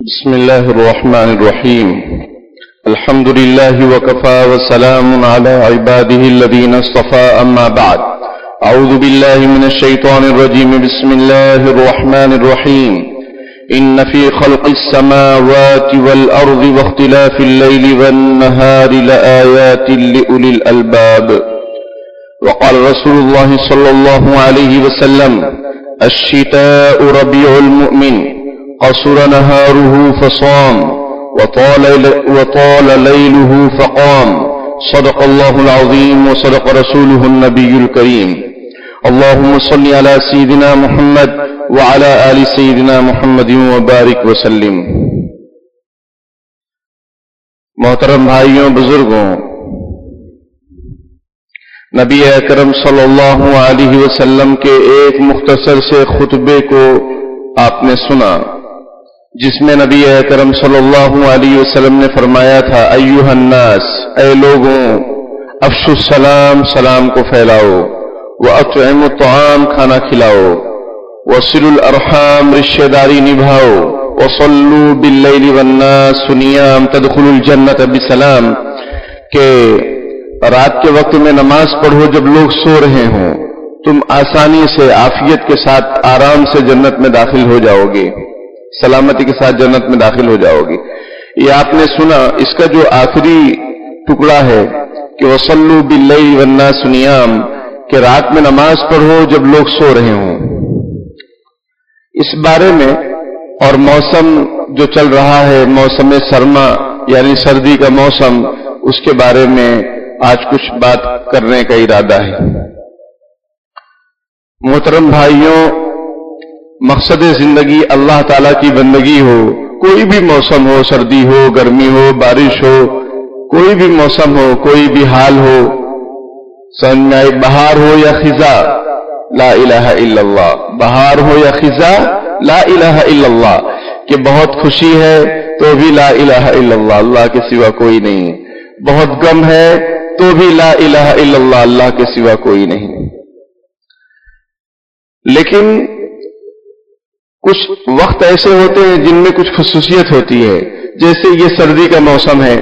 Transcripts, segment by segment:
بسم الله الرحمن الرحيم. الحمد لله وكفى وسلام على عباده الذين اصطفى. أما بعد، أعوذ بالله من الشيطان الرجيم. بسم الله الرحمن الرحيم. إن في خلق السماوات والأرض واختلاف الليل والنهار لآيات لأولي الألباب. وقال رسول الله صلى الله عليه وسلم: الشتاء ربيع المؤمن، قصر نهاره فصام وطال ليله فقام. صدق الله العظيم وصدق رسوله النبي الكريم. اللهم صل على سيدنا محمد وعلى آل سيدنا محمد وبارك وسلم. محترم بھائیوں، بزرگوں، نبی اکرم صلی اللہ علیہ وسلم کے ایک مختصر سے خطبے کو آپ نے سنا، جس میں نبی اکرم صلی اللہ علیہ وسلم نے فرمایا تھا: ایھا الناس، اے لوگوں، افشوا السلام، سلام کو پھیلاؤ، واطعموا الطعام، کھانا کھلاؤ، وصلوا الارحام، رشتہ داری نبھاؤ، وصلوا باللیل والناس نیام تدخلوا الجنۃ بسلام، کہ رات کے وقت میں نماز پڑھو جب لوگ سو رہے ہوں، تم آسانی سے، عافیت کے ساتھ، آرام سے جنت میں داخل ہو جاؤ گے، سلامتی کے ساتھ جنت میں داخل ہو جاؤ گے. یہ آپ نے سنا. اس کا جو آخری ٹکڑا ہے کہ وصلوا باللیل والناس نیام، کہ رات میں نماز پڑھو جب لوگ سو رہے ہوں. اس بارے میں اور موسم جو چل رہا ہے، موسم سرما یعنی سردی کا موسم، اس کے بارے میں آج کچھ بات کرنے کا ارادہ ہے. محترم بھائیوں، مقصد زندگی اللہ تعالیٰ کی بندگی ہو. کوئی بھی موسم ہو، سردی ہو، گرمی ہو، بارش ہو، کوئی بھی موسم ہو، کوئی بھی حال ہو، سمجھ بہار ہو یا خزاں، لا الہ الا اللہ. بہار ہو یا خزاں، لا الہ الا اللہ. کہ بہت خوشی ہے تو بھی لا الہ الا اللہ، اللہ کے سوا کوئی نہیں. بہت غم ہے تو بھی لا الہ الا اللہ، اللہ کے سوا کوئی نہیں. لیکن کچھ وقت ایسے ہوتے ہیں جن میں کچھ خصوصیت ہوتی ہے. جیسے یہ سردی کا موسم ہے،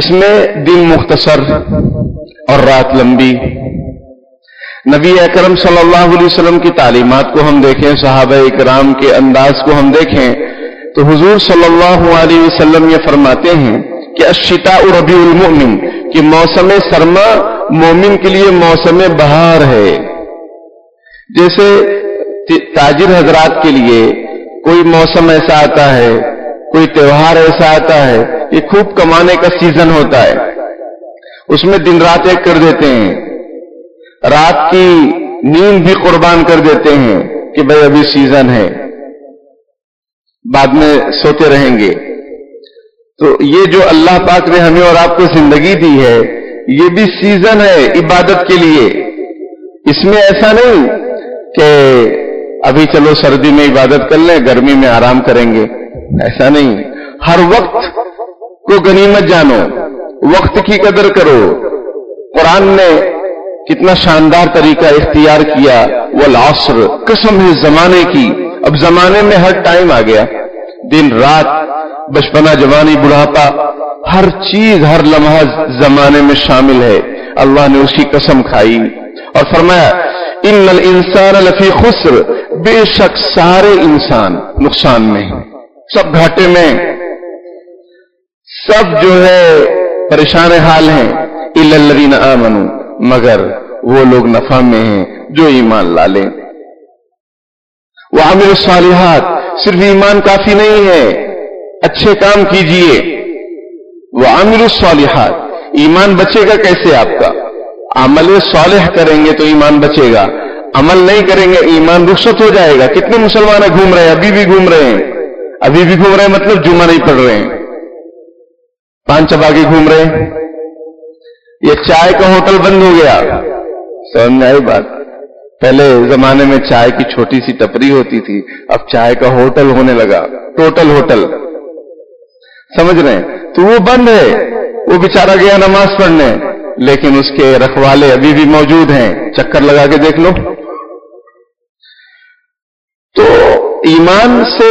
اس میں دن مختصر اور رات لمبی. نبی اکرم صلی اللہ علیہ وسلم کی تعلیمات کو ہم دیکھیں، صحابہ اکرام کے انداز کو ہم دیکھیں، تو حضور صلی اللہ علیہ وسلم یہ فرماتے ہیں کہ الشتاء ربیع المؤمن، کہ موسم سرما مومن کے لیے موسم بہار ہے. جیسے تاجر حضرات کے لیے کوئی موسم ایسا آتا ہے، کوئی تہوار ایسا آتا ہے، یہ خوب کمانے کا سیزن ہوتا ہے. اس میں دن رات ایک کر دیتے ہیں، رات کی نیند بھی قربان کر دیتے ہیں کہ بھئی ابھی سیزن ہے، بعد میں سوتے رہیں گے. تو یہ جو اللہ پاک نے ہمیں اور آپ کو زندگی دی ہے، یہ بھی سیزن ہے عبادت کے لیے. اس میں ایسا نہیں کہ ابھی چلو سردی میں عبادت کر لیں، گرمی میں آرام کریں گے، ایسا نہیں. ہر وقت کو غنیمت جانو، وقت کی قدر کرو. قرآن نے کتنا شاندار طریقہ اختیار کیا. والعصر، قسم ہے زمانے کی. اب زمانے میں ہر ٹائم آ گیا، دن رات، بچپنا، جوانی، بڑھاپا، ہر چیز، ہر لمحہ زمانے میں شامل ہے. اللہ نے اس کی قسم کھائی اور فرمایا: ان الانسان لفی خسر، بے شک سارے انسان نقصان میں ہیں، سب گھاٹے میں، سب جو ہے پریشان حال ہیں. الا الذین آمنوا، مگر وہ لوگ نفع میں ہیں جو ایمان لا لیں. وعملوا الصالحات، صرف ایمان کافی نہیں ہے، اچھے کام کیجئے. وعملوا الصالحات، ایمان بچے گا کیسے آپ کا؟ عمل صالح کریں گے تو ایمان بچے گا. عمل نہیں کریں گے ایمان رخصت ہو جائے گا. کتنے مسلمان گھوم رہے ہیں، ابھی بھی گھوم رہے ہیں، ابھی بھی گھوم رہے ہیں، مطلب جمعہ نہیں پڑھ رہے ہیں، پان چبا کے گھوم رہے ہیں. یہ چائے کا ہوٹل بند ہو گیا. سمجھ میں آئی بات؟ پہلے زمانے میں چائے کی چھوٹی سی ٹپری ہوتی تھی، اب چائے کا ہوٹل ہونے لگا، ٹوٹل ہوٹل. سمجھ رہے ہیں؟ تو وہ بند ہے. وہ بیچارہ گیا نماز پڑھنے، لیکن اس کے رکھوالے ابھی بھی موجود ہیں، چکر لگا کے دیکھ لو. تو ایمان سے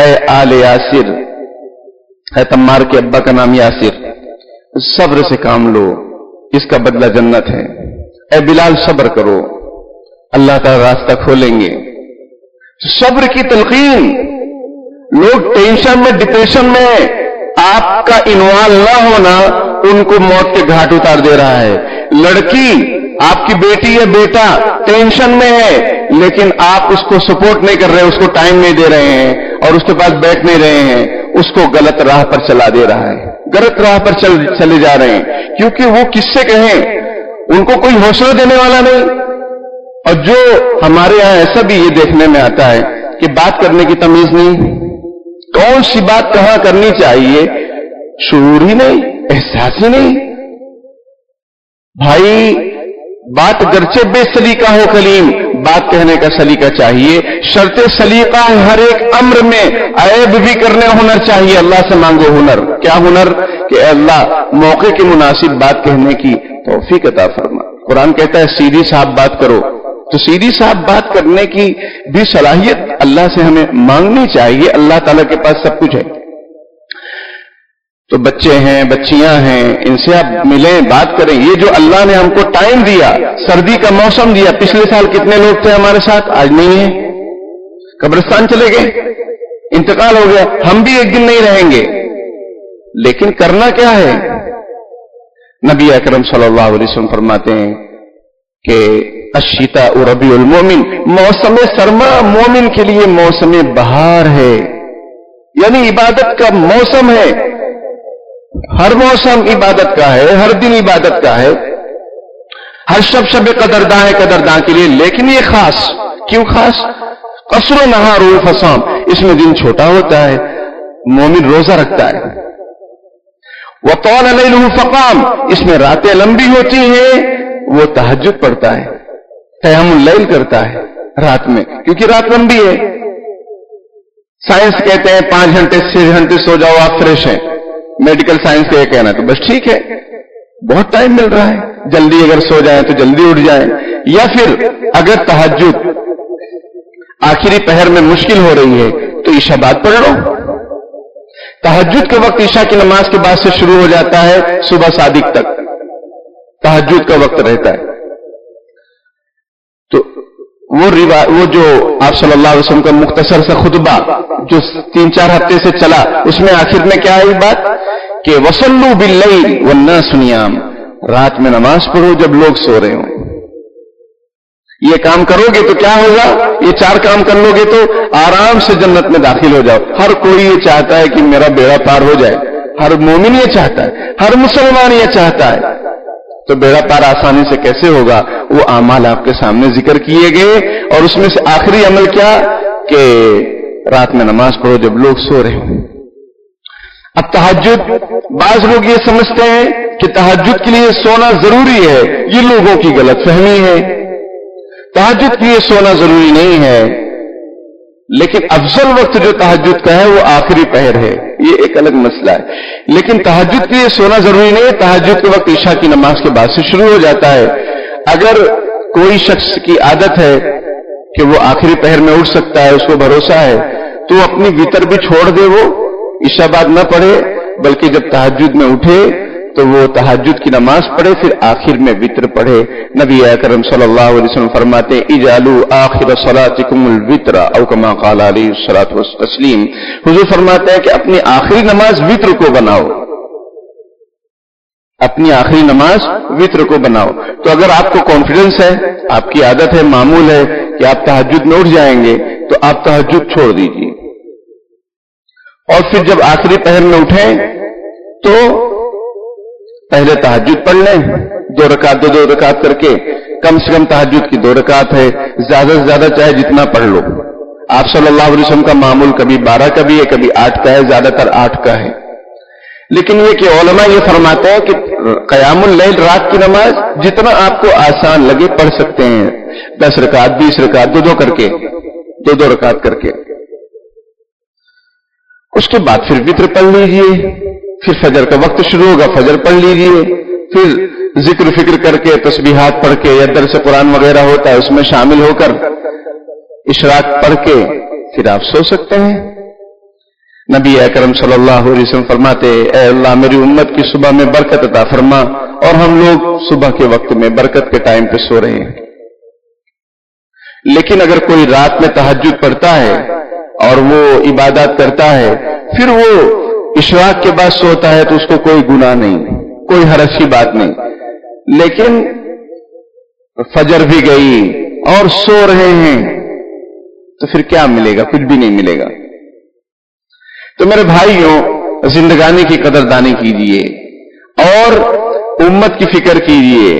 اے آل یاسر، ہے تمار کے ابا کا نام یاسر، صبر سے کام لو، اس کا بدلہ جنت ہے۔ اے بلال صبر کرو، اللہ تعالی راستہ کھولیں گے۔ صبر کی تلقین، لوگ ٹینشن میں ڈپریشن میں، آپ کا انوالو نہ ہونا ان کو موت کے گھاٹ اتار دے رہا ہے۔ لڑکی، آپ کی بیٹی یا بیٹا ٹینشن میں ہے، لیکن آپ اس کو سپورٹ نہیں کر رہے، اس کو ٹائم نہیں دے رہے ہیں اور اس کے پاس بیٹھ نہیں رہے ہیں، اس کو غلط راہ پر چلا دے رہا ہے، غلط راہ پر چلے جا رہے ہیں، کیونکہ وہ کس سے کہیں، ان کو کوئی حوصلہ دینے والا نہیں۔ اور جو ہمارے یہاں ایسا بھی یہ دیکھنے میں آتا ہے کہ بات کرنے کی تمیز نہیں، کون سی بات کہاں کرنی چاہیے، شعور ہی نہیں، احساس ہی نہیں۔ بھائی، بات گرچہ بے سلیقہ ہو کلیم، بات کہنے کا سلیقہ چاہیے، شرط سلیقہ ہے ہر ایک امر میں، عیب بھی کرنے ہنر چاہیے، اللہ سے مانگو ہنر۔ کیا ہنر؟ کہ اے اللہ موقع کے مناسب بات کہنے کی توفیق عطا فرما۔ قرآن کہتا ہے سیدھی صاحب بات کرو، تو سیدھی صاحب بات کرنے کی بھی صلاحیت اللہ سے ہمیں مانگنی چاہیے، اللہ تعالیٰ کے پاس سب کچھ ہے۔ تو بچے ہیں، بچیاں ہیں، ان سے آپ ملیں، بات کریں۔ یہ جو اللہ نے ہم کو ٹائم دیا، سردی کا موسم دیا، پچھلے سال کتنے لوگ تھے ہمارے ساتھ، آج نہیں ہیں، قبرستان چلے گئے، انتقال ہو گیا، ہم بھی ایک دن نہیں رہیں گے، لیکن کرنا کیا ہے؟ نبی اکرم صلی اللہ علیہ وسلم فرماتے ہیں کہ الشتاء ربیع المومن، موسم سرما مومن کے لیے موسم بہار ہے، یعنی عبادت کا موسم ہے۔ ہر موسم عبادت کا ہے، ہر دن عبادت کا ہے، ہر شب قدرداں ہے قدرداں کے لیے، لیکن یہ خاص کیوں خاص؟ قصر نہار فصام، اس میں دن چھوٹا ہوتا ہے، مومن روزہ رکھتا ہے۔ وطال لیلہ فقام، اس میں راتیں لمبی ہوتی ہیں، وہ تہجد پڑھتا ہے، قیام اللیل کرتا ہے رات میں، کیونکہ رات لمبی ہے۔ سائنس کہتے ہیں 5 گھنٹے 6 گھنٹے سو جاؤ آپ فریش ہیں، میڈیکل سائنس کا یہ کہنا، تو بس ٹھیک ہے، بہت ٹائم مل رہا ہے، جلدی اگر سو جائیں تو جلدی اٹھ جائیں، یا پھر اگر تہجد آخری پہر میں مشکل ہو رہی ہے تو عشاء بعد پڑھ لو۔ تہجد کے وقت عشاء کی نماز کے بعد سے شروع ہو جاتا ہے، صبح صادق تک تہجد کا وقت رہتا ہے۔ تو وہ جو آپ صلی اللہ علیہ وسلم کا مختصر سا خطبہ جو 3-4 ہفتے سے چلا، اس میں آخر میں کیا ہے بات کہ وصلوا باللیل والناس نیام، رات میں نماز پڑھو جب لوگ سو رہے ہوں۔ یہ کام کرو گے تو کیا ہوگا؟ یہ 4 کام کر لو گے تو آرام سے جنت میں داخل ہو جاؤ۔ ہر کوئی یہ چاہتا ہے کہ میرا بیڑا پار ہو جائے، ہر مومن یہ چاہتا ہے، ہر مسلمان یہ چاہتا ہے۔ تو بیڑا پار آسانی سے کیسے ہوگا؟ وہ اعمال آپ کے سامنے ذکر کیے گئے، اور اس میں سے آخری عمل کیا کہ رات میں نماز پڑھو جب لوگ سو رہے ہوں۔ اب تہجد، بعض لوگ یہ سمجھتے ہیں کہ تہجد کے لیے سونا ضروری ہے، یہ لوگوں کی غلط فہمی ہے۔ تہجد کے لیے سونا ضروری نہیں ہے، لیکن افضل وقت جو تہجد کا ہے وہ آخری پہر ہے، یہ ایک الگ مسئلہ ہے۔ لیکن تہجد کے لیے سونا ضروری نہیں ہے، تہجد کے وقت عشاء کی نماز کے بعد سے شروع ہو جاتا ہے۔ اگر کوئی شخص کی عادت ہے کہ وہ آخری پہر میں اٹھ سکتا ہے، اس کو بھروسہ ہے، تو وہ اپنی وتر بھی چھوڑ دے، وہ عشاء بعد نہ پڑھے، بلکہ جب تہجد میں اٹھے تو وہ تہجد کی نماز پڑھے، پھر آخر میں وتر پڑھے۔ نبی اکرم صلی اللہ علیہ وسلم فرماتے ہیں اجعلوا آخر صلاتکم الوتر او کما قال علیہ الصلوۃ والتسلیم، حضور فرماتے ہیں کہ اپنی آخری نماز وتر کو بناؤ، اپنی آخری نماز وتر کو بناؤ۔ تو اگر آپ کو کانفیڈنس ہے، آپ کی عادت ہے، معمول ہے کہ آپ تہجد میں اٹھ جائیں گے، تو آپ تہجد چھوڑ دیجیے، اور پھر جب آخری پہر میں اٹھیں تو پہلے تہجد پڑھ لیں، 2 رکعت 2 رکعت کر کے، کم سے کم تہجد کی 2 رکعت ہے، زیادہ سے زیادہ چاہے جتنا پڑھ لو۔ آپ صلی اللہ علیہ وسلم کا معمول کبھی 12 کا بھی ہے، کبھی 8 کا ہے، زیادہ تر 8 کا ہے۔ لیکن یہ کہ علماء یہ فرماتے ہیں کہ قیام اللیل رات کی نماز جتنا آپ کو آسان لگے پڑھ سکتے ہیں، 10 رکعت 20 رکعت 2 کر کے، 2 رکعت کر کے۔ اس کے بعد پھر وتر پڑھ لیجئے، پھر فجر کا وقت شروع ہوگا، فجر پڑھ لیجئے، پھر ذکر فکر کر کے، تسبیحات پڑھ کے، یا درس قرآن وغیرہ ہوتا ہے اس میں شامل ہو کر اشراق پڑھ کے پھر آپ سو سکتے ہیں۔ نبی اکرم صلی اللہ علیہ وسلم فرماتے اے اللہ میری امت کی صبح میں برکت عطا فرما، اور ہم لوگ صبح کے وقت میں برکت کے ٹائم پہ سو رہے ہیں۔ لیکن اگر کوئی رات میں تہجد پڑھتا ہے اور وہ عبادات کرتا ہے، پھر وہ اشراق کے بعد سوتا ہے تو اس کو کوئی گناہ نہیں، کوئی حرج کی بات نہیں، لیکن فجر بھی گئی اور سو رہے ہیں تو پھر کیا ملے گا؟ کچھ بھی نہیں ملے گا۔ تو میرے بھائیوں، زندگانی کی قدردانی کیجیے اور امت کی فکر کیجیے،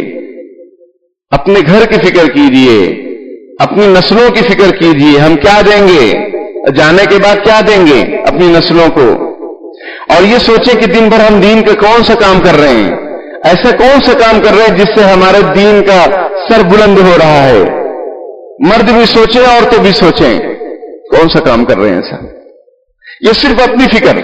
اپنے گھر کی فکر کیجیے، اپنی نسلوں کی فکر کیجیے۔ ہم کیا دیں گے؟ جانے کے بعد کیا دیں گے اپنی نسلوں کو؟ اور یہ سوچیں کہ دن بھر ہم دین کا کون سا کام کر رہے ہیں، ایسا کون سا کام کر رہے ہیں جس سے ہمارے دین کا سر بلند ہو رہا ہے۔ مرد بھی سوچیں، عورتیں بھی سوچیں، کون سا کام کر رہے ہیں ایسا؟ یہ صرف اپنی فکر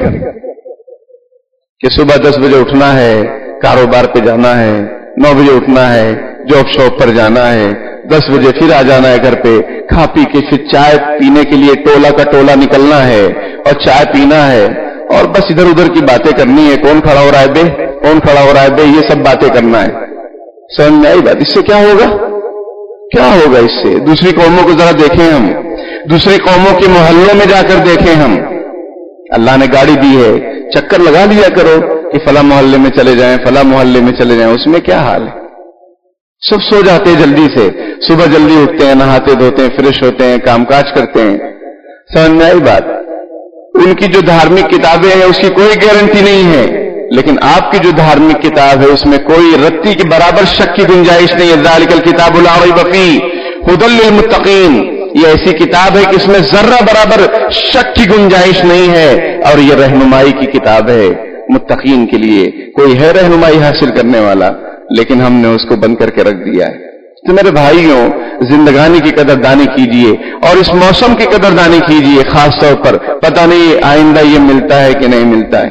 کہ صبح 10 بجے اٹھنا ہے، کاروبار پہ جانا ہے، 9 بجے اٹھنا ہے، جاب شاپ پر جانا ہے، 10 بجے پھر آ جانا ہے گھر پہ، کھا پی کے پھر چائے پینے کے لیے ٹولہ کا ٹولہ نکلنا ہے اور چائے پینا ہے، اور بس ادھر ادھر کی باتیں کرنی ہے۔ کون کھڑا ہو رہا ہے بے، کون کھڑا ہو رہا ہے بے، یہ سب باتیں کرنا ہے۔ سمجھ میں آئی بات؟ اس سے کیا ہوگا؟ کیا ہوگا اس سے؟ دوسری قوموں کو ذرا دیکھیں، ہم دوسری قوموں کے محلوں میں جا کر دیکھیں، ہم اللہ نے گاڑی دی ہے، چکر لگا لیا کرو کہ فلاں محلے میں چلے جائیں، فلاں محلے میں چلے جائیں۔ اس میں کیا حال ہے؟ سب سو جاتے ہیں جلدی سے، صبح جلدی اٹھتے ہیں، نہاتے دھوتے ہیں، فریش ہوتے ہیں، کام کاج کرتے ہیں۔ سمجھ میں آئی بات؟ ان کی جو دھارمک کتابیں ہیں اس کی کوئی گارنٹی نہیں ہے، لیکن آپ کی جو دھارمک کتاب ہے اس میں کوئی رتی کے برابر شک کی گنجائش نہیں ہے۔ ذالک الکتاب لا ریب فیہ ھدی للمتقین، یہ ایسی کتاب ہے کہ اس میں ذرہ برابر شک کی گنجائش نہیں ہے، اور یہ رہنمائی کی کتاب ہے متقین کے لیے۔ کوئی ہے رہنمائی حاصل کرنے والا، لیکن ہم نے اس کو بند کر کے رکھ دیا ہے۔ تو میرے بھائیوں، زندگانی کی قدردانی کیجیے اور اس موسم کی قدردانی کیجیے، خاص طور پر پتہ نہیں آئندہ یہ ملتا ہے کہ نہیں ملتا ہے۔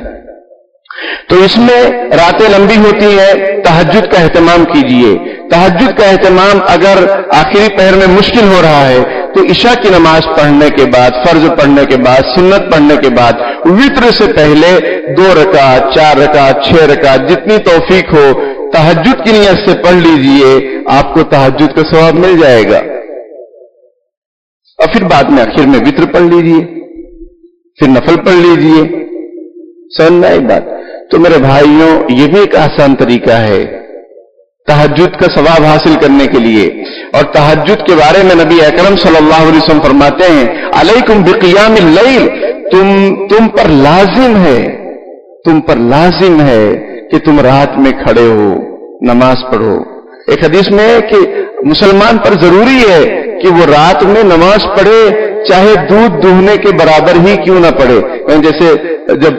تو اس میں راتیں لمبی ہوتی ہیں، تہجد کا اہتمام کیجیے۔ تہجد کا اہتمام اگر آخری پہر میں مشکل ہو رہا ہے تو عشاء کی نماز پڑھنے کے بعد، فرض پڑھنے کے بعد، سنت پڑھنے کے بعد، وتر سے پہلے 2 رکعت، 4 رکعت، 6 رکعت، جتنی توفیق ہو تہجد کی نیت سے پڑھ لیجئے، آپ کو تہجد کا ثواب مل جائے گا۔ اور پھر بعد میں آخر میں وتر پڑھ لیجئے، پھر نفل پڑھ لیجئے۔ سمجھ میں آئی بات؟ تو میرے بھائیوں، یہ بھی ایک آسان طریقہ ہے تہجد کا ثواب حاصل کرنے کے لیے۔ اور تہجد کے بارے میں نبی اکرم صلی اللہ علیہ وسلم فرماتے ہیں علیکم بقیام اللیل، تم پر لازم ہے کہ تم رات میں کھڑے ہو، نماز پڑھو۔ ایک حدیث میں ہے کہ مسلمان پر ضروری ہے کہ وہ رات میں نماز پڑھے، چاہے دودھ دوہنے کے برابر ہی کیوں نہ پڑھے۔ جیسے جب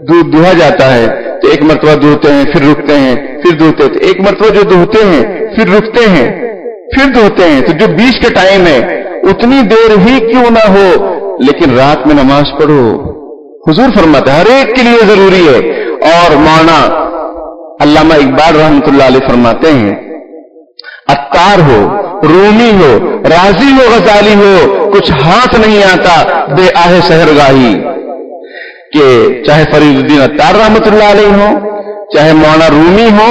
دودھ دوہا جاتا ہے تو ایک مرتبہ دوہتے ہیں، پھر رکتے ہیں، پھر دوہتے ہیں، تو ایک مرتبہ جو دوہتے ہیں پھر رکتے ہیں، پھر دوہتے ہیں، تو جو بیچ کا ٹائم ہے اتنی دیر ہی کیوں نہ ہو لیکن رات میں نماز پڑھو۔ حضور فرماتے ہیں ہر ایک کے لیے ضروری ہے۔ اور مولانا علامہ اقبال رحمۃ اللہ علیہ فرماتے ہیں عطار ہو، رومی ہو، رازی ہو، غزالی ہو، کچھ ہاتھ نہیں آتا بے آہ سحرگاہی۔ کہ چاہے فرید الدین عطار رحمۃ اللہ علیہ ہو، چاہے مولانا رومی ہو،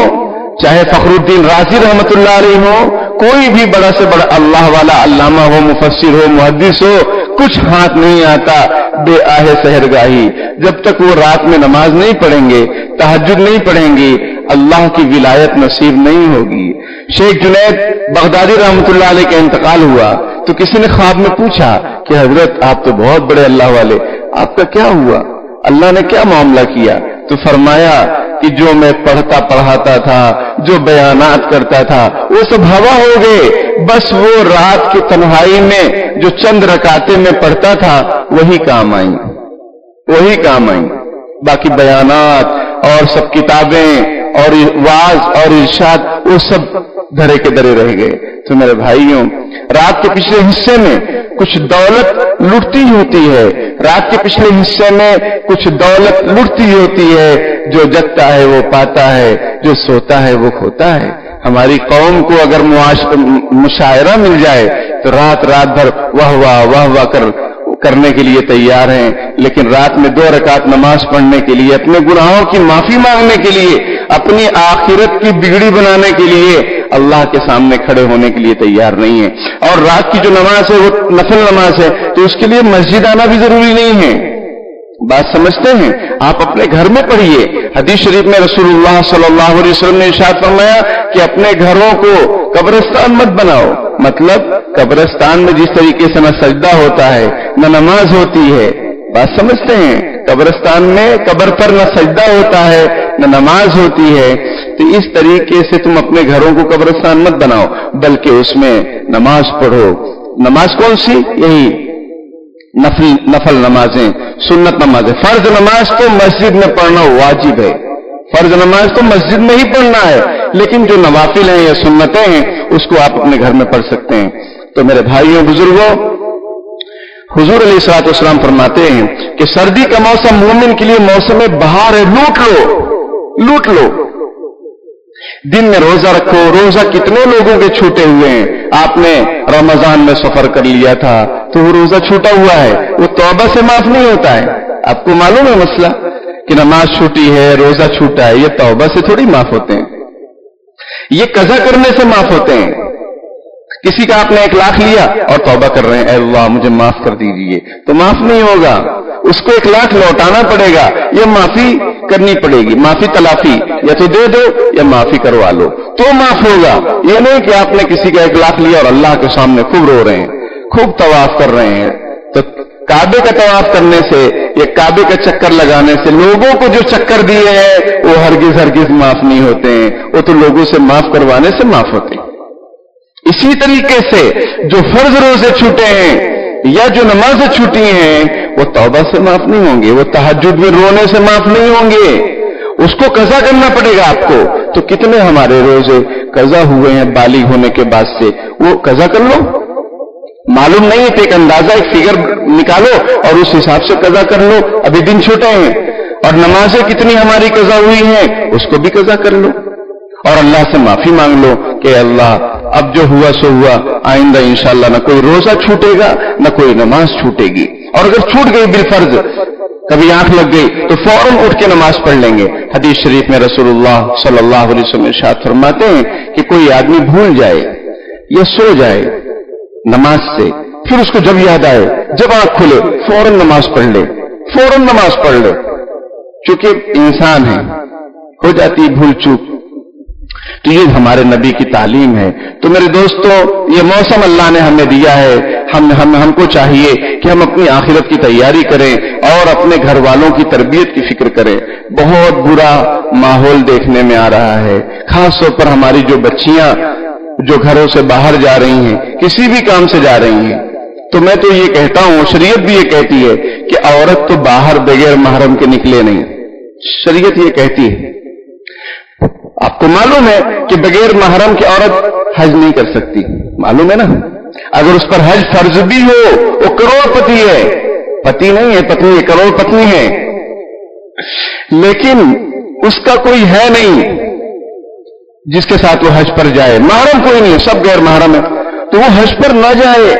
چاہے فخر الدین رازی رحمۃ اللہ علیہ ہو، کوئی بھی بڑا سے بڑا اللہ والا علامہ ہو، مفسر ہو، محدث ہو، کچھ ہاتھ نہیں آتا بے آہ سحرگاہی۔ جب تک وہ رات میں نماز نہیں پڑھیں گے، تہجد نہیں پڑھیں گے، اللہ کی ولایت نصیب نہیں ہوگی۔ شیخ جنید بغدادی رحمۃ اللہ علیہ کا انتقال ہوا تو کسی نے خواب میں پوچھا کہ حضرت آپ تو بہت بڑے اللہ والے، آپ کا کیا ہوا؟ اللہ نے کیا معاملہ کیا؟ تو فرمایا کہ جو میں پڑھتا پڑھاتا تھا، جو بیانات کرتا تھا، وہ سب ہوا ہو گئے، بس وہ رات کی تنہائی میں جو چند رکعتیں میں پڑھتا تھا وہی کام آئیں، باقی بیانات اور سب کتابیں اور واعظ اور ارشاد وہ سب دھرے کے درے رہ گئے۔ تو میرے بھائیوں، رات کے پچھلے حصے میں کچھ دولت لٹتی ہوتی ہے، رات کے پچھلے حصے میں کچھ دولت لٹتی ہوتی ہے، جو جگتا ہے وہ پاتا ہے، جو سوتا ہے وہ کھوتا ہے۔ ہماری قوم کو اگر مشاعرہ مل جائے تو رات بھر واہ واہ کرنے کے لیے تیار ہیں، لیکن رات میں 2 رکعت نماز پڑھنے کے لیے، اپنے گناہوں کی معافی مانگنے کے لیے، اپنی آخرت کی بگڑی بنانے کے لیے اللہ کے سامنے کھڑے ہونے کے لیے تیار نہیں ہیں. اور رات کی جو نماز ہے وہ نفل نماز ہے، تو اس کے لیے مسجد آنا بھی ضروری نہیں ہے. بات سمجھتے ہیں؟ آپ اپنے گھر میں پڑھیے. حدیث شریف میں رسول اللہ صلی اللہ علیہ وسلم نے ارشاد فرمایا کہ اپنے گھروں کو قبرستان مت بناؤ. مطلب قبرستان میں جس طریقے سے نہ سجدہ ہوتا ہے نہ نماز ہوتی ہے. بات سمجھتے ہیں؟ قبرستان میں قبر پر نہ سجدہ ہوتا ہے نہ نماز ہوتی ہے. تو اس طریقے سے تم اپنے گھروں کو قبرستان مت بناؤ، بلکہ اس میں نماز پڑھو. نماز کون سی؟ یہی نفل نمازیں، سنت نمازیں. فرض نماز تو مسجد میں پڑھنا واجب ہے، فرض نماز تو مسجد میں ہی پڑھنا ہے، لیکن جو نوافل ہیں یا سنتیں ہیں اس کو آپ اپنے گھر میں پڑھ سکتے ہیں. تو میرے بھائیوں بزرگوں، حضور علیہ الصلوۃ والسلام فرماتے ہیں کہ سردی کا موسم مومن کے لیے موسم بہار ہے. لوٹ لو. دن میں روزہ رکھو. روزہ کتنے لوگوں کے چھوٹے ہوئے ہیں. آپ نے رمضان میں سفر کر لیا تھا تو وہ روزہ چھوٹا ہوا ہے، وہ توبہ سے معاف نہیں ہوتا ہے. آپ کو معلوم ہے مسئلہ کہ نماز چھوٹی ہے، روزہ چھوٹا ہے، یہ توبہ سے تھوڑی معاف ہوتے ہیں، یہ قضا کرنے سے معاف ہوتے ہیں. کسی کا آپ نے 1 لاکھ لیا اور توبہ کر رہے ہیں، اے اللہ مجھے معاف کر دیجیے، تو معاف نہیں ہوگا. اس کو 1 لاکھ لوٹانا پڑے گا، یہ معافی کرنی پڑے گی. معافی تلافی، یا تو دے دو یا معافی کروا لو تو معاف ہوگا. یہ نہیں کہ آپ نے کسی کا 1 لاکھ لیا اور اللہ کے سامنے خوب رو رہے ہیں، خوب طواف کر رہے ہیں. تو کعبے کا طواف کرنے سے یا کعبے کا چکر لگانے سے لوگوں کو جو چکر دیے ہیں وہ ہرگز معاف نہیں ہوتے ہیں، وہ تو لوگوں سے معاف کروانے سے معاف ہوتے ہیں. اسی طریقے سے جو فرض روزے چھوٹے ہیں یا جو نمازیں چھوٹی ہیں وہ توبہ سے معاف نہیں ہوں گے، وہ تہجد میں رونے سے معاف نہیں ہوں گے، اس کو قضا کرنا پڑے گا آپ کو. تو کتنے ہمارے روزے قضا ہوئے ہیں بالغ ہونے کے بعد سے، وہ قضا کر لو. معلوم نہیں ہے تو ایک اندازہ، ایک فگر نکالو اور اس حساب سے قضا کر لو. ابھی دن چھوٹے ہیں. اور نمازیں کتنی ہماری قضا ہوئی ہیں اس کو بھی قضا کر لو اور اللہ سے معافی مانگ لو کہ اللہ اب جو ہوا سو ہوا، آئندہ انشاءاللہ نہ کوئی روزہ چھوٹے گا نہ کوئی نماز چھوٹے گی. اور اگر چھوٹ گئی بالفرض، کبھی آنکھ لگ گئی تو فوراً اٹھ کے نماز پڑھ لیں گے. حدیث شریف میں رسول اللہ صلی اللہ علیہ وسلم ارشاد فرماتے ہیں کہ کوئی آدمی بھول جائے یا سو جائے نماز سے، پھر اس کو جب یاد آئے، جب آنکھ کھلے فوراً نماز پڑھ لے، فوراً نماز پڑھ لے. چونکہ انسان ہے، ہو جاتی بھول چوک. تو یہ ہمارے نبی کی تعلیم ہے. تو میرے دوستو، یہ موسم اللہ نے ہمیں دیا ہے، ہم کو چاہیے کہ ہم اپنی آخرت کی تیاری کریں اور اپنے گھر والوں کی تربیت کی فکر کریں. بہت برا ماحول دیکھنے میں آ رہا ہے، خاص طور پر ہماری جو بچیاں جو گھروں سے باہر جا رہی ہیں، کسی بھی کام سے جا رہی ہیں. تو میں تو یہ کہتا ہوں، شریعت بھی یہ کہتی ہے کہ عورت تو باہر بغیر محرم کے نکلے نہیں. شریعت یہ کہتی ہے. آپ کو معلوم ہے کہ بغیر محرم کی عورت حج نہیں کر سکتی، معلوم ہے نا. اگر اس پر حج فرض بھی ہو، وہ کروڑ پتی ہے، پتی نہیں ہے، پتنی ہے، کروڑ پتنی ہے، لیکن اس کا کوئی ہے نہیں جس کے ساتھ وہ حج پر جائے. محرم کوئی نہیں ہے، سب غیر محرم ہے، تو وہ حج پر نہ جائے.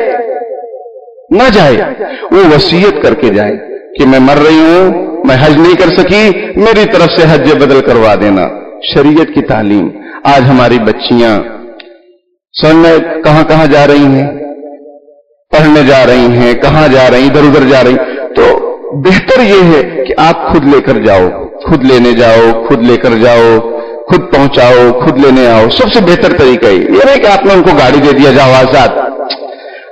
وہ وصیت کر کے جائے کہ میں مر رہی ہوں، میں حج نہیں کر سکی، میری طرف سے حج بدل کروا دینا. شریعت کی تعلیم. آج ہماری بچیاں سننے کہاں جا رہی ہیں، پڑھنے جا رہی ہیں، کہاں جا رہی، ادھر ادھر جا رہی. تو بہتر یہ ہے کہ آپ خود لے کر جاؤ، خود لینے جاؤ، خود لے کر جاؤ، خود پہنچاؤ، خود لینے آؤ. سب سے بہتر طریقہ یہ نہیں کہ آپ نے ان کو گاڑی دے دیا، جاؤ آزاد.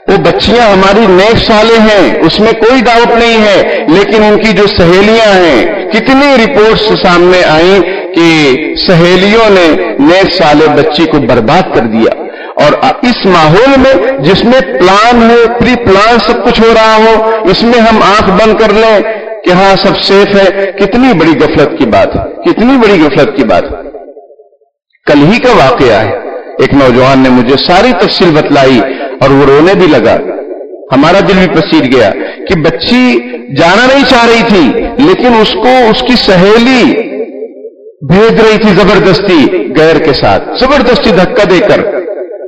وہ بچیاں ہماری نیک صالح ہیں، اس میں کوئی ڈاؤٹ نہیں ہے، لیکن ان کی جو سہیلیاں ہیں، کتنی رپورٹس سامنے آئیں کہ سہیلیوں نے نیک صالح بچی کو برباد کر دیا. اور اس ماحول میں جس میں پلان ہے، پری پلان سب کچھ ہو رہا ہو، اس میں ہم آنکھ بند کر لیں کہ ہاں سب سیف ہے. کتنی بڑی غفلت کی بات ہے، کتنی بڑی غفلت کی بات. کل ہی کا واقعہ ہے، ایک نوجوان نے مجھے ساری تفصیل بتلائی اور وہ رونے بھی لگا. ہمارا دل بھی پسیج گیا کہ بچی جانا نہیں چاہ رہی تھی، لیکن اس کو اس کی سہیلی بھیج رہی تھی زبردستی، غیر کے ساتھ زبردستی دھکا دے کر.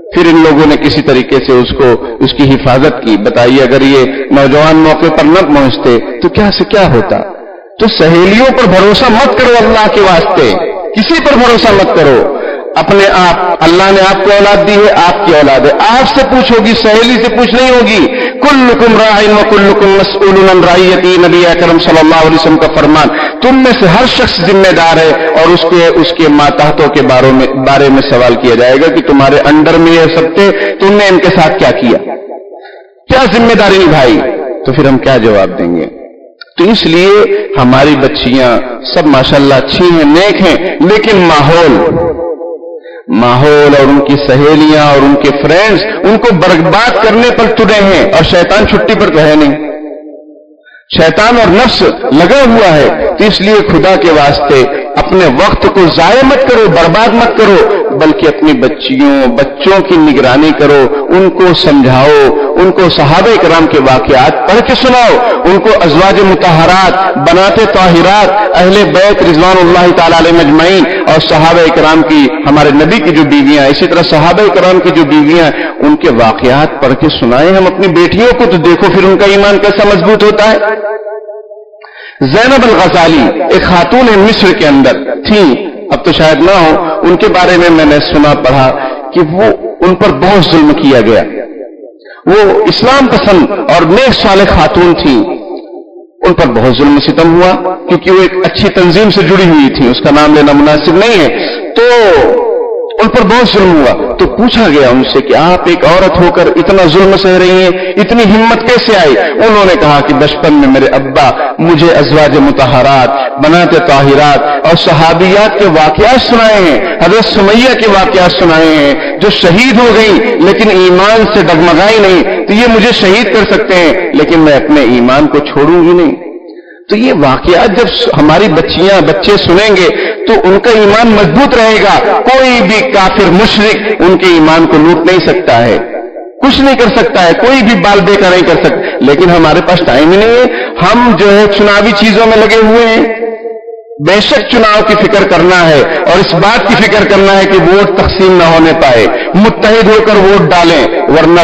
پھر ان لوگوں نے کسی طریقے سے اس کی حفاظت کی. بتائیے اگر یہ نوجوان موقع پر نہ پہنچتے تو کیا سے کیا ہوتا. تو سہیلیوں پر بھروسہ مت کرو اللہ کے واسطے، کسی پر بھروسہ مت کرو. اپنے آپ، اللہ نے آپ کو اولاد دی ہے، آپ کی اولاد ہے، آپ سے پوچھ ہوگی، سہیلی سے پوچھ نہیں ہوگی. کلکم راع وکلکم مسئول عن رعیتہ، نبی اکرم صلی اللہ علیہ وسلم کا فرمان. تم میں سے ہر شخص ذمہ دار ہے اور اس کے ماتحتوں کے بارے میں سوال کیا جائے گا کہ تمہارے انڈر میں یہ سب تھے، تم نے ان کے ساتھ کیا کیا، کیا ذمہ داری نبھائی. تو پھر ہم کیا جواب دیں گے؟ تو اس لیے ہماری بچیاں سب ماشاءاللہ اچھی ہیں، نیک ہیں، لیکن ماحول اور ان کی سہیلیاں اور ان کے فرینڈز ان کو برباد کرنے پر تلے ہیں. اور شیطان چھٹی پر تو ہے نہیں، شیطان اور نفس لگا ہوا ہے. تو اس لیے خدا کے واسطے اپنے وقت کو ضائع مت کرو، برباد مت کرو، بلکہ اپنی بچوں کی نگرانی کرو، ان کو سمجھاؤ، ان کو صحابہ کرام کے واقعات پڑھ کے سناؤ، ان کو ازواج مطہرات، بنات طاہرات، اہل بیت رضوان اللہ تعالی علیہم اجمعین اور صحابہ کرام کی، ہمارے نبی کی جو بیویاں، اسی طرح صحابہ کرام کی جو بیویاں، ان کے واقعات پڑھ کے سنائیں ہم اپنی بیٹیوں کو. تو دیکھو پھر ان کا ایمان کیسا مضبوط ہوتا ہے. زینب الغزالی ایک خاتون مصر کے اندر تھیں، اب تو شاید نہ ہو، ان کے بارے میں نے سنا پڑھا کہ وہ ان پر بہت ظلم کیا گیا. وہ اسلام پسند اور نیک صالح خاتون تھیں، ان پر بہت ظلم ستم ہوا کیونکہ وہ ایک اچھی تنظیم سے جڑی ہوئی تھی، اس کا نام لینا مناسب نہیں ہے. تو ان پر بہت ظلم ہوا. تو پوچھا گیا ان سے کہ آپ ایک عورت ہو کر اتنا ظلم سہ رہی ہیں، اتنی ہمت کیسے آئی؟ انہوں نے کہا کہ بچپن میں میرے ابا مجھے ازواج مطہرات، بنات طاہرات اور صحابیات کے واقعات سنائے ہیں، حضرت سمیہ کے واقعات سنائے ہیں جو شہید ہو گئی لیکن ایمان سے ڈگمگائی نہیں. تو یہ مجھے شہید کر سکتے ہیں لیکن میں اپنے ایمان کو چھوڑوں گی نہیں. تو یہ واقعات جب ہماری بچے سنیں گے تو ان کا ایمان مضبوط رہے گا. کوئی بھی کافر مشرک ان کے ایمان کو لوٹ نہیں سکتا ہے، کچھ نہیں کر سکتا ہے، کوئی بھی بال بیکا نہیں کر سکتا. لیکن ہمارے پاس ٹائم ہی نہیں ہے، ہم جو ہے چناوی چیزوں میں لگے ہوئے ہیں. بے شک چناؤ کی فکر کرنا ہے اور اس بات کی فکر کرنا ہے کہ ووٹ تقسیم نہ ہونے پائے، متحد ہو کر ووٹ ڈالیں، ورنہ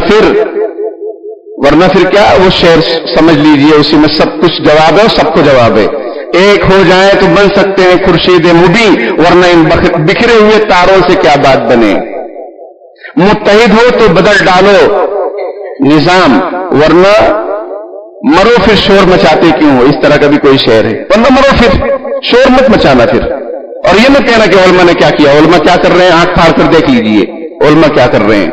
پھر کیا، وہ شعر سمجھ لیجئے، اسی میں سب کچھ جواب ہے، سب کو جواب ہے. ایک ہو جائیں تو بن سکتے ہیں خورشید مبین، ورنہ ان بکھرے ہوئے تاروں سے کیا بات بنے. متحد ہو تو بدل ڈالو نظام، ورنہ مرو پھر شور مچاتے کیوں ہو. اس طرح کا بھی کوئی شعر ہے، ورنہ مرو پھر شور مت مچانا پھر. اور یہ مت کہنا کہ علماء نے کیا کیا. علماء کیا کر رہے ہیں آنکھ پھاڑ کر دیکھ لیجئے علماء کیا کر رہے ہیں.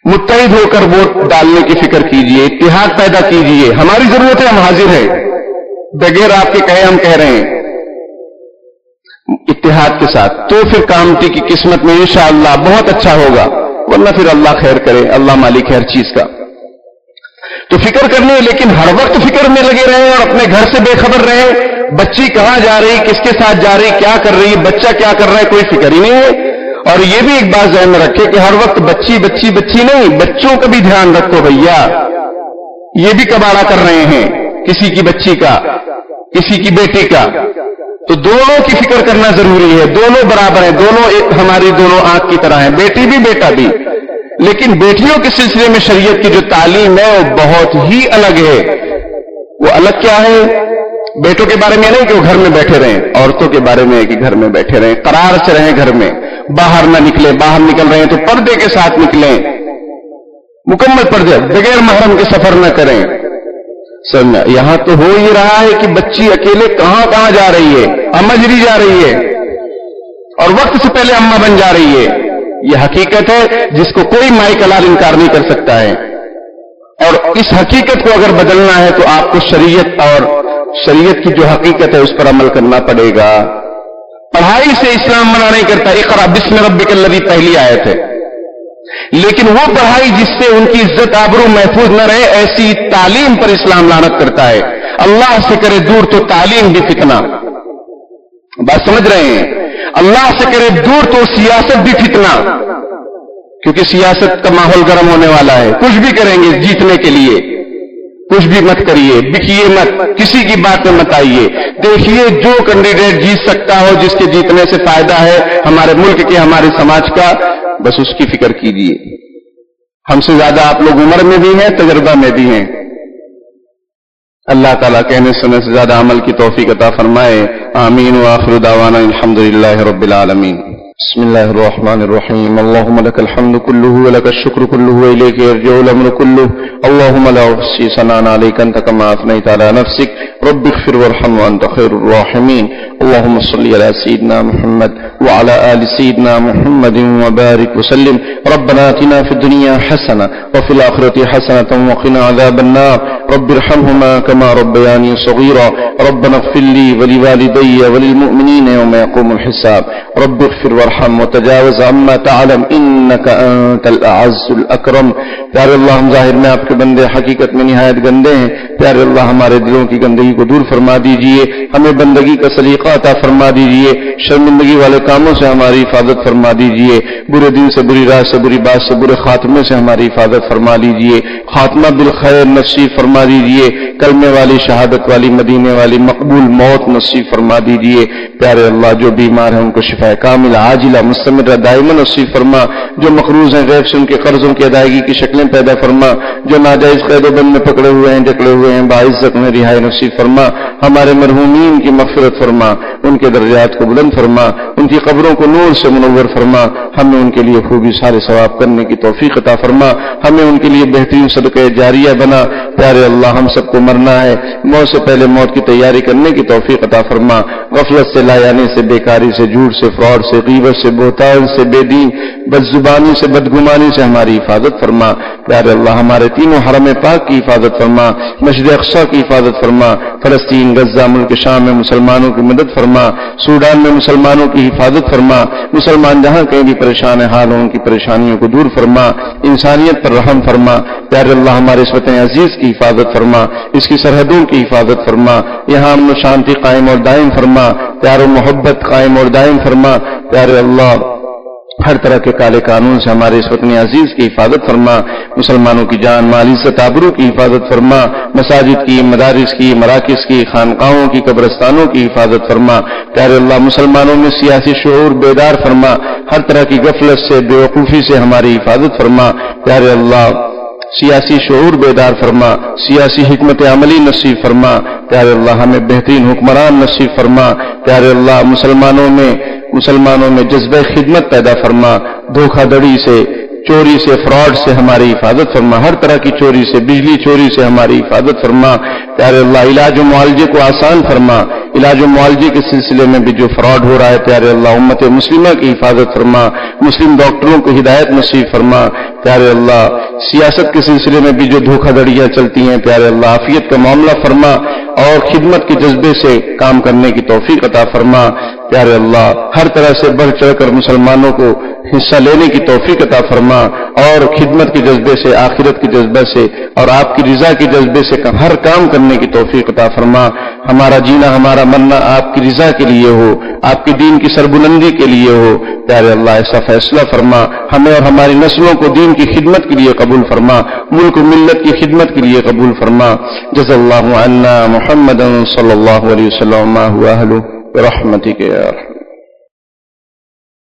متحد ہو کر ووٹ ڈالنے کی فکر کیجئے، اتحاد پیدا کیجئے. ہماری ضرورت ہے، ہم حاضر ہیں، بغیر آپ کے کہے ہم کہہ رہے ہیں اتحاد کے ساتھ. تو پھر کامتی کی قسمت میں انشاءاللہ بہت اچھا ہوگا، ورنہ پھر اللہ خیر کرے، اللہ مالک ہر چیز کا. تو فکر کرنی ہے، لیکن ہر وقت فکر میں لگے رہے اور اپنے گھر سے بے خبر رہے. بچی کہاں جا رہی، کس کے ساتھ جا رہی، کیا کر رہی، بچہ کیا کر رہا ہے، کوئی فکر ہی نہیں ہے. اور یہ بھی ایک بات ذہن میں رکھے کہ ہر وقت بچی بچی بچی نہیں، بچوں کا بھی دھیان رکھو بھیا. یہ بھی کباڑہ کر رہے ہیں کسی کی بچی کا، کسی کی بیٹی کا. تو دونوں کی فکر کرنا ضروری ہے، دونوں برابر ہیں، دونوں ایک ہماری دونوں آنکھ کی طرح ہیں، بیٹی بھی بیٹا بھی. لیکن بیٹیوں کے سلسلے میں شریعت کی جو تعلیم ہے وہ بہت ہی الگ ہے. وہ الگ کیا ہے؟ بیٹوں کے بارے میں نہیں کہ وہ گھر میں بیٹھے رہیں، عورتوں کے بارے میں ہے کہ گھر میں بیٹھے رہیں، قرار سے رہیں گھر میں، باہر نہ نکلیں، باہر نکل رہے ہیں تو پردے کے ساتھ نکلیں، مکمل پردے، بغیر محرم کے سفر نہ کریں. سمجھا؟ یہاں تو ہو ہی رہا ہے کہ بچی اکیلے کہاں کہاں جا رہی ہے، امجری جا رہی ہے اور وقت سے پہلے اماں بن جا رہی ہے. یہ حقیقت ہے جس کو کوئی مائی کلال انکار نہیں کر سکتا ہے. اور اس حقیقت کو اگر بدلنا ہے تو آپ کو شریعت کی جو حقیقت ہے اس پر عمل کرنا پڑے گا. پڑھائی سے اسلام منع نہیں کرتا، اقرا بسم ربک الذی پہلی آیت ہے، لیکن وہ پڑھائی جس سے ان کی عزت آبرو محفوظ نہ رہے، ایسی تعلیم پر اسلام لعنت کرتا ہے. اللہ سے کرے دور تو تعلیم بھی فتنہ. بات سمجھ رہے ہیں؟ اللہ سے کرے دور تو سیاست بھی فتنہ، کیونکہ سیاست کا ماحول گرم ہونے والا ہے. کچھ بھی کریں گے جیتنے کے لیے، کچھ بھی مت کریے، بکیے مت، کسی کی بات میں مت آئیے. دیکھیے جو کینڈیڈیٹ جیت سکتا ہو، جس کے جیتنے سے فائدہ ہے ہمارے ملک کے، ہمارے سماج کا، بس اس کی فکر کیجیے. ہم سے زیادہ آپ لوگ عمر میں بھی ہیں، تجربہ میں بھی ہیں. اللہ تعالیٰ کہنے سننے سے زیادہ عمل کی توفیق عطا فرمائے. آمین. وآخر دعوانا الحمدللہ رب العالمین. بسم اللہ الرحمن الرحیم. اللهم لك الحمد كله ولك الشكر كله وإليك يرجع الأمر كله. اللهم لا أحصي ثناء عليك أنت كما أثنيت على نفسك. رب اغفر وارحم وأنت خير الراحمين. اللهم صل على سيدنا محمد وعلى آل سيدنا محمد وبارك وسلم. ربنا آتنا في الدنيا حسنة وفي الآخرة حسنة وقنا عذاب النار. رب ارحمهما كما ربياني صغيرا. ربنا اغفر لي ولوالدي وللمؤمنين يوم يقوم الحساب. رب اغفر وارحم وتجاوز عما تعلم انك انت الاعز الاکرم. پیارے اللہ، ہم ظاہر میں آپ کے بندے، حقیقت میں نہایت گندے ہیں. پیارے اللہ، ہمارے دلوں کی گندگی کو دور فرما دیجئے، ہمیں بندگی کا سلیقہ عطا فرما دیجئے، شرمندگی والے کاموں سے ہماری حفاظت فرما دیجئے، برے دن سے، بری رات سے، بری بات سے، برے خاتمے سے ہماری حفاظت فرما لیجئے، خاتمہ بالخیر نصیب فرما دیجئے، کلمے والی، شہادت والی، مدینے والی مقبول موت نصیب فرما دیجئے. پیارے اللہ، جو بیمار ہیں ان کو شفا کامل عاجلہ مستمرہ دائمہ نصیب فرما. جو مقروض ہیں غیب سے ان کے قرضوں کی ادائیگی کی شکلیں پیدا فرما. جو ناجائز قید و بند میں پکڑے ہوئے ہیں، جکڑے ہوئے ہیں، باعزت میں رہائی نصیب فرما. ہمارے مرحومین کی مغفرت فرما، ان کے درجات کو بلند فرما، ان کی قبروں کو نور سے منور فرما. ہمیں ان کے لیے خوبی سارے ثواب کرنے کی توفیق عطا فرما. ہمیں ان کے لیے بہترین صدقہ جاریہ بنا. پیارے اللہ، ہم سب کو مرنا ہے، موت سے پہلے موت کی تیاری کرنے کی توفیق عطا فرما. غفلت سے، لایانی سے، بیکاری سے، جھوٹ سے، فراڈ سے، غیبت سے، بہتان سے، بے دین، بدزبانی سے، بدگمانی سے ہماری حفاظت فرما. پیارے اللہ، ہمارے تینوں حرم پاک کی حفاظت فرما، مسجد اقصی کی حفاظت فرما، فلسطین، غزہ، ملک شام میں مسلمانوں کی مدد فرما، سوڈان میں مسلمانوں کی حفاظت فرما. مسلمان جہاں کہیں بھی پریشان حال ہوں ان کی پریشانیوں کو دور فرما، انسانیت پر رحم فرما. پیارے اللہ، ہمارے اس وطن عزیز کی حفاظت فرما، اس کی سرحدوں کی حفاظت فرما. یہاں امن و شانتی قائم اور دائم فرما، پیار و محبت قائم اور دائم فرما. پیارے اللہ، ہر طرح کے کالے قانون سے ہمارے اس وطن عزیز کی حفاظت فرما. مسلمانوں کی جان، مال، عزت، آبرو کی حفاظت فرما. مساجد کی، مدارس کی، مراکز کی، خانقاہوں کی، قبرستانوں کی حفاظت فرما. پیارے اللہ، مسلمانوں میں سیاسی شعور بیدار فرما. ہر طرح کی غفلت سے، بے وقوفی سے ہماری حفاظت فرما. پیارے اللہ، سیاسی شعور بیدار فرما، سیاسی حکمت عملی نصیب فرما. پیارے اللہ، ہمیں بہترین حکمران نصیب فرما. پیارے اللہ، مسلمانوں میں جذبہ خدمت پیدا فرما. دھوکہ دڑی سے، چوری سے، فراڈ سے ہماری حفاظت فرما. ہر طرح کی چوری سے، بجلی چوری سے ہماری حفاظت فرما. پیارے اللہ، علاج و معالجے کو آسان فرما. علاج و معالجے کے سلسلے میں بھی جو فراڈ ہو رہا ہے، پیارے اللہ، امت مسلمہ کی حفاظت فرما. مسلم ڈاکٹروں کو ہدایت نصیب فرما. پیارے اللہ، سیاست کے سلسلے میں بھی جو دھوکہ دڑیاں چلتی ہیں، پیارے اللہ، عافیت کا معاملہ فرما اور خدمت کے جذبے سے کام کرنے کی توفیق عطا فرما. پیارے اللہ، ہر طرح سے بڑھ چڑھ کر مسلمانوں کو حصہ لینے کی توفیق عطا فرما اور خدمت کے جذبے سے، آخرت کے جذبے سے اور آپ کی رضا کے جذبے سے ہر کام کرنے کی توفیق عطا فرما. ہمارا جینا، ہمارا مرنا آپ کی رضا کے لیے ہو، آپ کے دین کی سربلندی کے لیے ہو. پیارے اللہ، ایسا فیصلہ فرما. ہمیں اور ہماری نسلوں کو دین کی خدمت کے لیے قبول فرما، ملک و ملت کی خدمت کے لیے قبول فرما. جزا اللہ عنا محمد صلی اللہ علیہ وسلم ما هو اہلہ برحمتک یا ارحم.